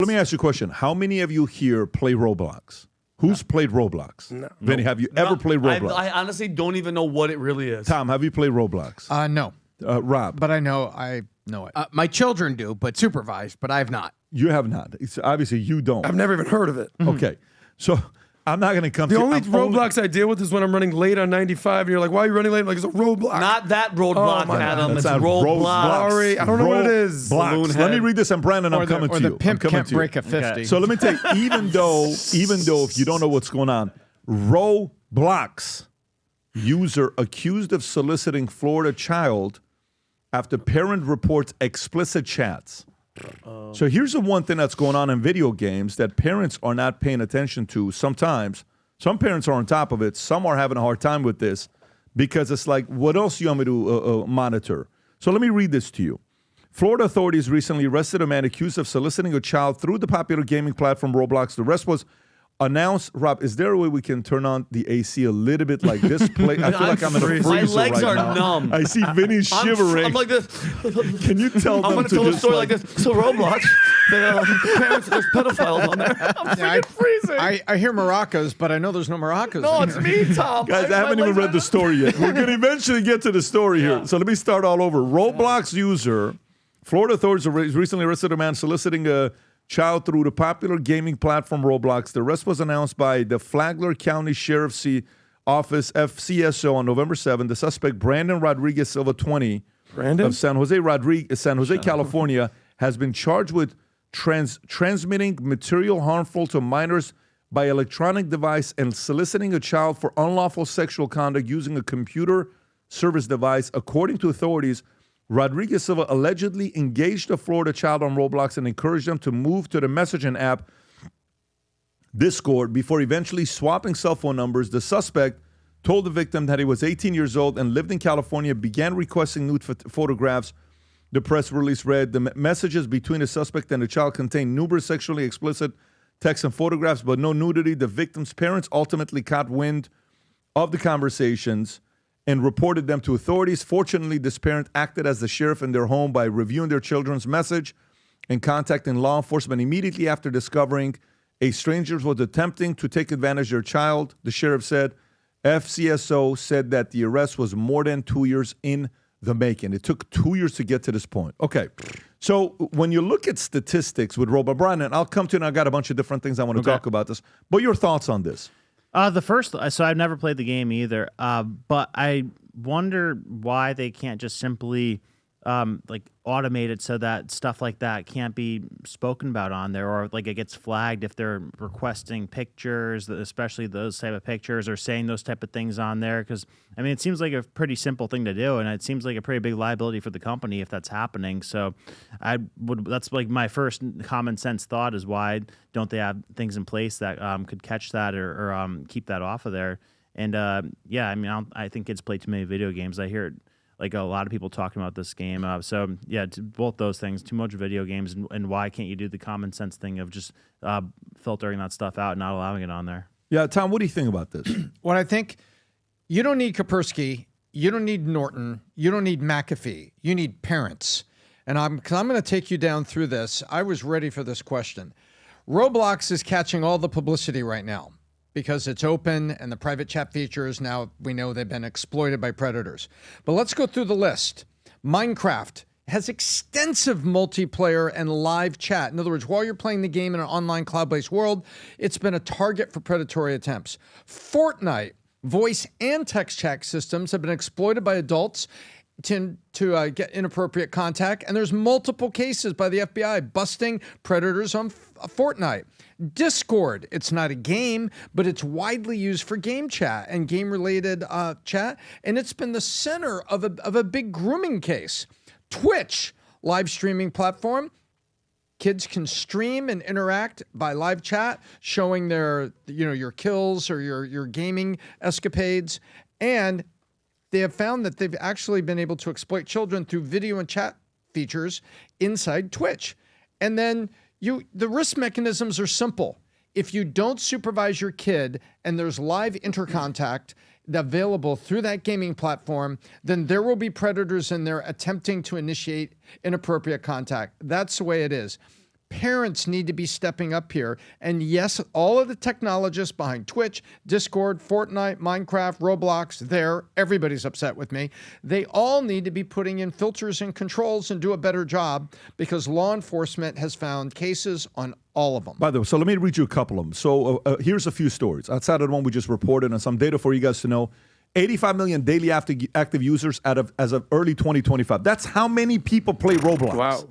me ask you a question. How many of you here play Roblox? Who's played Roblox? No. Vinny, have you ever played Roblox? I honestly don't even know what it really is. Tom, have you played Roblox? No. Rob? But I know it. My children do, but supervised, but I have not. You have not. Obviously, you don't. I've never even heard of it. Okay. So I'm not going to come The to only Roblox I deal with is when I'm running late on 95, and you're like, why are you running late? I'm like, it's a Roblox. Not that roadblock, my God. Adam. That's It's not Roblox. Sorry, I don't know what it is. Blocks. Let me read this, and Brandon, I'm coming to you. Or the pimp I'm coming can't to you. break a 50. Okay. So let me tell you, even though if you don't know what's going on, Roblox user accused of soliciting Florida child after parent reports explicit chats. So here's the one thing that's going on in video games that parents are not paying attention to sometimes. Some parents are on top of it. Some are having a hard time with this because it's like, what else do you want me to monitor? So let me read this to you. Florida authorities recently arrested a man accused of soliciting a child through the popular gaming platform Roblox. The arrest was announced. Rob, is there a way we can turn on the AC a little bit like this? I feel like I'm in a freezer My legs right are now. numb. I see Vinny shivering. I'm like this. Can you tell I'm them going to tell a just story like this. So Roblox, parents, there's pedophiles on there. I'm freaking freezing. I hear maracas, but I know there's no maracas. No, in it's here. me, Tom. Guys, I haven't even read the story yet. We're going to eventually get to the story here. So let me start all over. Roblox user, Florida authorities recently arrested a man soliciting a child through the popular gaming platform Roblox. The arrest was announced by the Flagler County Sheriff's Office, FCSO, on November 7th. The suspect, Brandon Rodriguez Silva, 20, of San Jose, California, has been charged with transmitting material harmful to minors by electronic device and soliciting a child for unlawful sexual conduct using a computer service device. According to authorities, Rodriguez Silva allegedly engaged a Florida child on Roblox and encouraged them to move to the messaging app Discord before eventually swapping cell phone numbers. The suspect told the victim that he was 18 years old and lived in California, began requesting nude photographs. The press release read, the messages between the suspect and the child contained numerous sexually explicit texts and photographs, but no nudity. The victim's parents ultimately caught wind of the conversations and reported them to authorities. Fortunately, this parent acted as the sheriff in their home by reviewing their children's message and contacting law enforcement immediately after discovering a stranger was attempting to take advantage of their child. The sheriff said, FCSO said that the arrest was more than 2 years in the making. It took 2 years to get to this point. Okay, so when you look at statistics with Robert Bryan, and I'll come to it, and I got a bunch of different things I want to talk about this, but your thoughts on this? So I've never played the game either, but I wonder why they can't just simply automate it so that stuff like that can't be spoken about on there, or like it gets flagged if they're requesting pictures, especially those type of pictures, or saying those type of things on there. Because I mean, it seems like a pretty simple thing to do, and it seems like a pretty big liability for the company if that's happening. So that's like my first common sense thought is, why don't they have things in place that could catch that or keep that off of there? And I mean, I think kids play too many video games. I hear like a lot of people talking about this game. So yeah, both those things, too much video games, and why can't you do the common sense thing of just filtering that stuff out and not allowing it on there? Yeah, Tom, what do you think about this? What I think, you don't need Kaspersky, you don't need Norton, you don't need McAfee, you need parents. And I'm going to take you down through this. I was ready for this question. Roblox is catching all the publicity right now because it's open and the private chat features, now we know they've been exploited by predators. But let's go through the list. Minecraft has extensive multiplayer and live chat. In other words, while you're playing the game in an online cloud-based world, it's been a target for predatory attempts. Fortnite, voice and text chat systems have been exploited by adults to get inappropriate contact, and there's multiple cases by the FBI busting predators on Fortnite. Discord, it's not a game, but it's widely used for game chat and game-related chat, and it's been the center of a big grooming case. Twitch, live streaming platform. Kids can stream and interact by live chat, showing their, your kills or your gaming escapades, and they have found that they've actually been able to exploit children through video and chat features inside Twitch. And then the risk mechanisms are simple. If you don't supervise your kid and there's live intercontact available through that gaming platform, then there will be predators in there attempting to initiate inappropriate contact. That's the way it is. Parents need to be stepping up here. And yes, all of the technologists behind Twitch, Discord, Fortnite, Minecraft, Roblox, everybody's upset with me. They all need to be putting in filters and controls and do a better job, because law enforcement has found cases on all of them. By the way, so let me read you a couple of them. So here's a few stories outside of the one we just reported, and some data for you guys to know. 85 million daily active users as of early 2025. That's how many people play Roblox. Wow.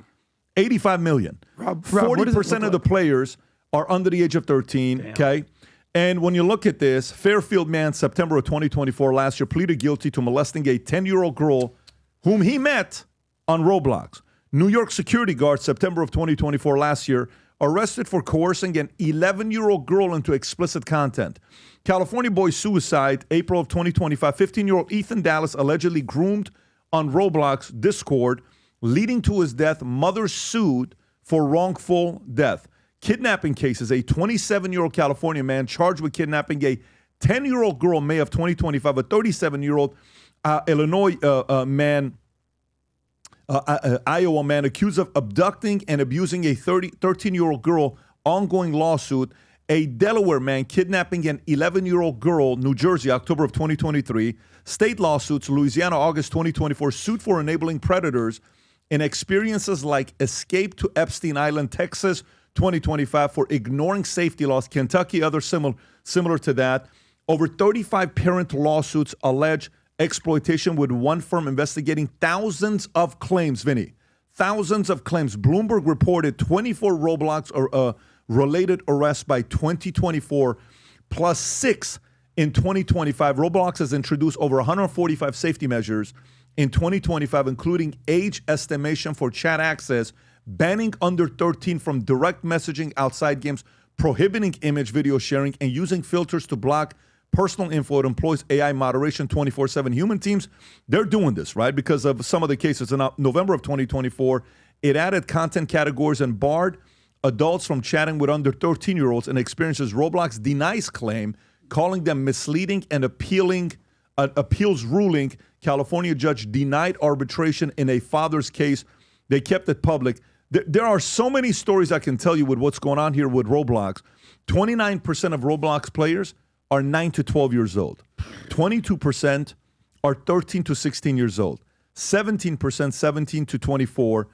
85 million. Rob, 40% of the players are under the age of 13, okay? And when you look at this, Fairfield man, September of 2024, last year, pleaded guilty to molesting a 10-year-old girl whom he met on Roblox. New York security guard, September of 2024, last year, arrested for coercing an 11-year-old girl into explicit content. California boy suicide, April of 2025, 15-year-old Ethan Dallas allegedly groomed on Roblox Discord, leading to his death. Mother sued for wrongful death. Kidnapping cases, a 27-year-old California man charged with kidnapping a 10-year-old girl, May of 2025, a 37-year-old Illinois man, Iowa man accused of abducting and abusing a 13-year-old girl, ongoing lawsuit. A Delaware man kidnapping an 11-year-old girl, New Jersey, October of 2023. State lawsuits, Louisiana, August 2024, sued for enabling predators in experiences like escape to Epstein Island, Texas, 2025, for ignoring safety laws. Kentucky, other similar to that. Over 35 parent lawsuits allege exploitation, with one firm investigating thousands of claims, Vinny. Thousands of claims. Bloomberg reported 24 Roblox or related arrests by 2024, plus 6 in 2025. Roblox has introduced over 145 safety measures in 2025, including age estimation for chat access, banning under 13 from direct messaging outside games, prohibiting image video sharing, and using filters to block personal info. It employs AI moderation 24/7. Human teams, they're doing this, right? Because of some of the cases. In November of 2024, it added content categories and barred adults from chatting with under 13-year-olds and experiences. Roblox denies claim, calling them misleading and appeals ruling. California judge denied arbitration in a father's case. They kept it public. There are so many stories I can tell you with what's going on here with Roblox. 29% of Roblox players are 9 to 12 years old. 22% are 13 to 16 years old. 17% 17 to 24.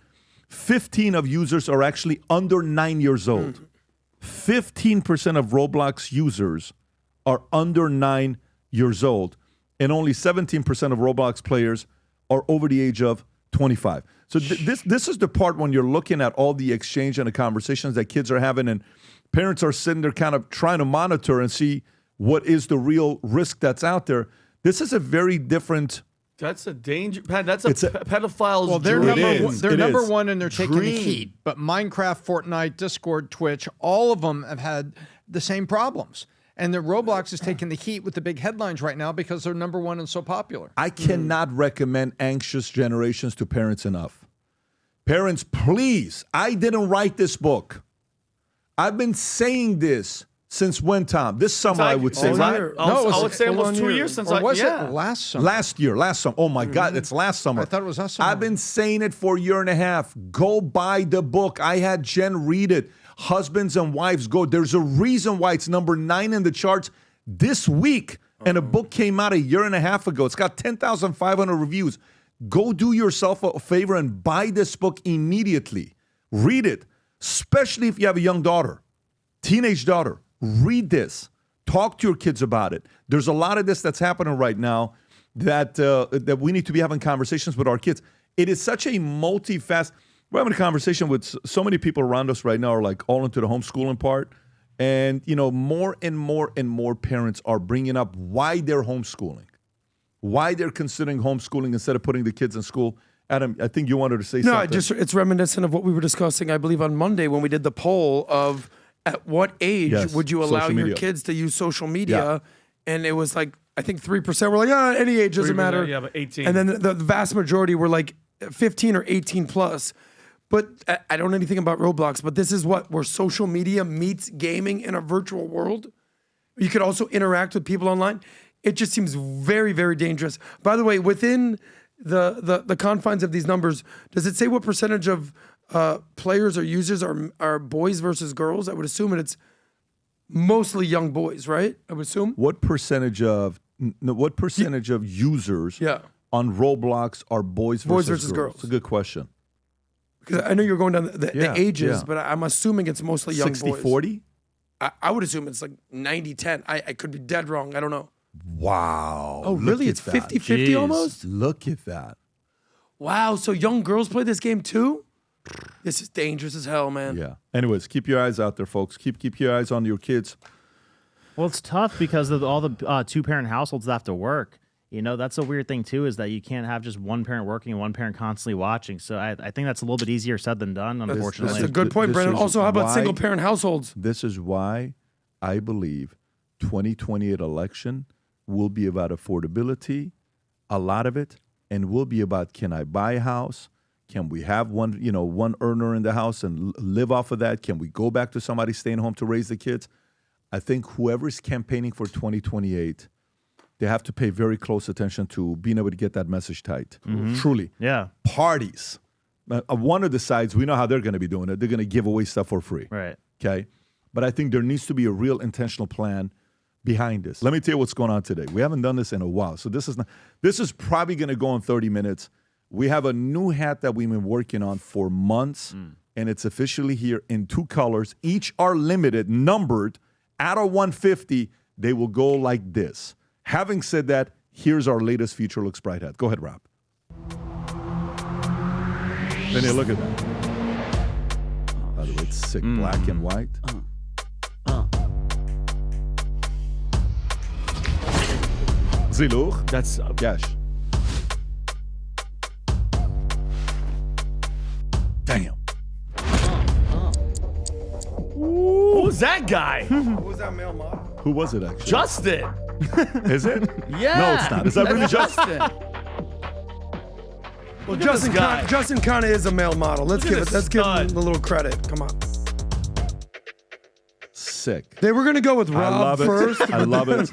15 of users are actually under 9 years old. 15% of Roblox users are under 9 years old. And only 17% of Roblox players are over the age of 25. So this is the part when you're looking at all the exchange and the conversations that kids are having, and parents are sitting there kind of trying to monitor and see what is the real risk that's out there. This is a very different... That's a danger, Pat. That's a pedophile's well, they're dream. number one, and they're taking the heat. But Minecraft, Fortnite, Discord, Twitch, all of them have had the same problems. And the Roblox is taking the heat with the big headlines right now because they're number one and so popular. I cannot recommend anxious generations to parents enough. Parents, please. I didn't write this book. I've been saying this since when, Tom? This summer, I would say. I would say almost 2 years since. Or was it last summer? Last summer. Oh my God, it's last summer. I thought it was last summer. I've been saying it for a year and a half. Go buy the book. I had Jen read it. Husbands and wives, go. There's a reason why it's number 9 in the charts this week. And a book came out a year and a half ago. It's got 10,500 reviews. Go do yourself a favor and buy this book immediately. Read it, especially if you have a young daughter, teenage daughter. Read this. Talk to your kids about it. There's a lot of this that's happening right now that we need to be having conversations with our kids. It is such a multifaceted. We're having a conversation with so many people around us right now are like all into the homeschooling part. And, you know, more and more parents are bringing up why they're homeschooling, why they're considering homeschooling instead of putting the kids in school. Adam, I think you wanted to say something. No, it's reminiscent of what we were discussing, I believe, on Monday when we did the poll of at what age would you allow your kids to use social media? Yeah. And it was like, I think 3% were like, any age doesn't matter. Yeah, but 18. And then the vast majority were like 15 or 18 plus. But I don't know anything about Roblox, but this is where social media meets gaming in a virtual world. You could also interact with people online. It just seems very, very dangerous. By the way, within the confines of these numbers, does it say what percentage of players or users are boys versus girls? I would assume it's mostly young boys, right? I would assume. What percentage of users Yeah. on Roblox are boys versus girls? It's a good question. Because I know you're going down the ages, yeah. but I'm assuming it's mostly young 60, boys. 40? I would assume it's like 90-10. I could be dead wrong. I don't know. Wow. Oh, really? It's 50-50 almost? Look at that. Wow. So young girls play this game too? This is dangerous as hell, man. Yeah. Anyways, keep your eyes out there, folks. Keep your eyes on your kids. Well, it's tough because of all the two-parent households that have to work. You know, that's a weird thing, too, is that you can't have just one parent working and one parent constantly watching. So I think that's a little bit easier said than done, unfortunately. That's a good point, Brandon. Also, how about single-parent households? This is why I believe 2028 election will be about affordability, a lot of it, and will be about, can I buy a house? Can we have one earner in the house and live off of that? Can we go back to somebody staying home to raise the kids? I think whoever's campaigning for 2028, they have to pay very close attention to being able to get that message tight. Truly. Yeah. Parties. One of the sides, we know how they're going to be doing it. They're going to give away stuff for free. Right. Okay? But I think there needs to be a real intentional plan behind this. Let me tell you what's going on today. We haven't done this in a while. So this is probably going to go in 30 minutes. We have a new hat that we've been working on for months, and it's officially here in 2 colors. Each are limited, numbered. Out of 150, they will go like this. Having said that, here's our latest Future Looks Bright hat. Go ahead, Rob. Then look at that. By the way, it's sick, black and white. Zilur. That's Cash. Damn. who was that guy? Who was that male model? Who was it actually? Justin. Is it? Yeah. No, it's not. Is that really Justin? Well, at this guy. Justin kind of is a male model. Let's Look give at it. this Let's give him stud. a little credit. Come on. Sick. They were gonna go with I Rob love it. first. I love it.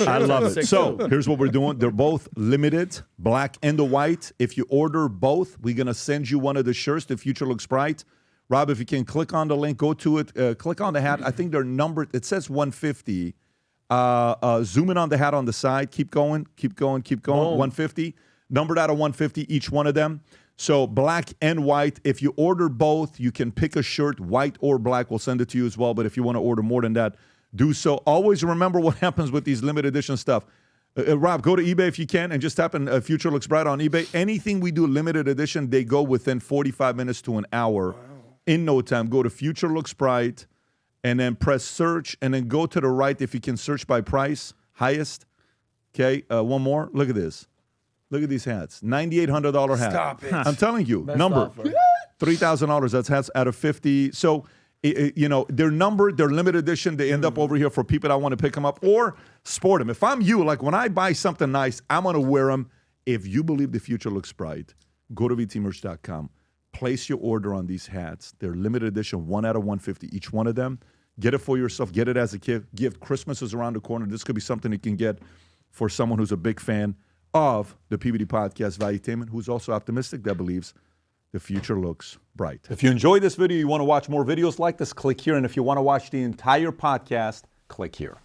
I love it. sick So too. here's what we're doing. They're both limited, black and the white. If you order both, we're going to send you one of the shirts. The Future Looks Bright. Rob, if you can click on the link, go to it, click on the hat. I think they're numbered. It says 150. Zoom in on the hat on the side. Keep going. Boom. 150. Numbered out of 150, each one of them. So black and white. If you order both, you can pick a shirt, white or black. We'll send it to you as well. But if you want to order more than that, do so. Always remember what happens with these limited edition stuff. Rob, go to eBay if you can and just type in Future Looks Bright on eBay. Anything we do limited edition, they go within 45 minutes to an hour. In no time. Go to Future Looks Bright and then press search and then go to the right if you can search by price, highest. Okay, one more. Look at this. Look at these hats. $9,800 hat. Stop it. I'm telling you, number $3,000. That's hats out of 50. So, they're numbered. They're limited edition. They end up over here for people that want to pick them up or sport them. If I'm you, like when I buy something nice, I'm going to wear them. If you believe the future looks bright, go to vtmerch.com. Place your order on these hats. They're limited edition, 1 out of 150, each one of them. Get it for yourself. Get it as a gift. Christmas is around the corner. This could be something you can get for someone who's a big fan of the PBD podcast, Valuetainment, who's also optimistic, that believes the future looks bright. If you enjoyed this video, you want to watch more videos like this, click here. And if you want to watch the entire podcast, click here.